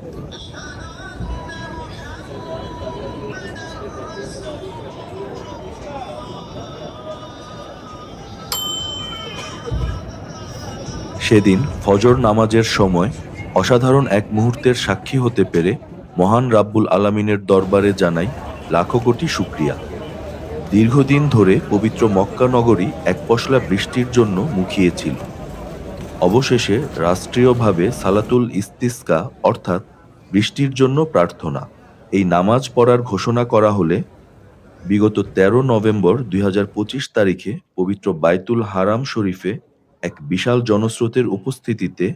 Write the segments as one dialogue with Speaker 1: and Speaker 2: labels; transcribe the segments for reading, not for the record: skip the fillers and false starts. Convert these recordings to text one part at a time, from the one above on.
Speaker 1: সেদিন ফজর নামাজের সময় অসাধারণ এক মুহূর্তের সাক্ষী হতে পেরে মহান রাব্বুল আলামিনের দরবারে জানাই লাখো কোটি শুকরিয়া। দীর্ঘদিন ধরে পবিত্র মক্কা নগরী এক পশলা বৃষ্টির জন্য মুখিয়েছিল। অবশেষে রাষ্ট্রীয়ভাবে সালাতুল ইস্তিসকা অর্থাৎ বৃষ্টির জন্য প্রার্থনা এই নামাজ পড়ার ঘোষণা করা হলে বিগত ১৩ নভেম্বর ২০২৫ তারিখে পবিত্র বাইতুল হারাম শরীফে এক বিশাল জনস্রোতের উপস্থিতিতে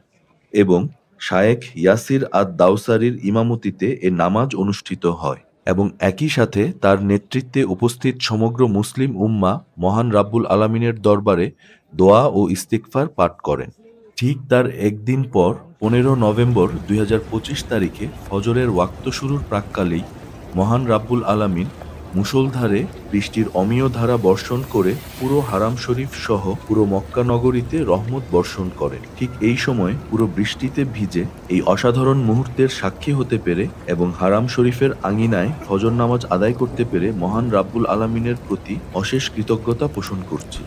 Speaker 1: এবং শায়েখ ইয়াসির আদ-দাওসারির ইমামতিতে এ নামাজ অনুষ্ঠিত হয় এবং একই সাথে তার নেতৃত্বে উপস্থিত সমগ্র মুসলিম উম্মাহ মহান রাব্বুল আলামিনের দরবারে দোয়া ও ইস্তিগফার পাঠ করেন। ঠিক তার একদিন পর ১৫ নভেম্বর ২০২৫ তারিখে ফজরের ওয়াক্ত শুরুর প্রাক্কালেই মহান রাব্বুল আলামিন মুষলধারে বৃষ্টির অমীয় ধারা বর্ষণ করে পুরো হারাম শরীফ সহ পুরো মক্কা নগরীতে রহমত বর্ষণ করেন। ঠিক এই সময় পুরো বৃষ্টিতে ভিজে এই অসাধারণ মুহূর্তের সাক্ষী হতে পেরে এবং হারাম শরীফের আঙিনায় ফজর নামাজ আদায় করতে পেরে মহান রাব্বুল আলামিনের প্রতি অশেষ কৃতজ্ঞতা পোষণ করছি।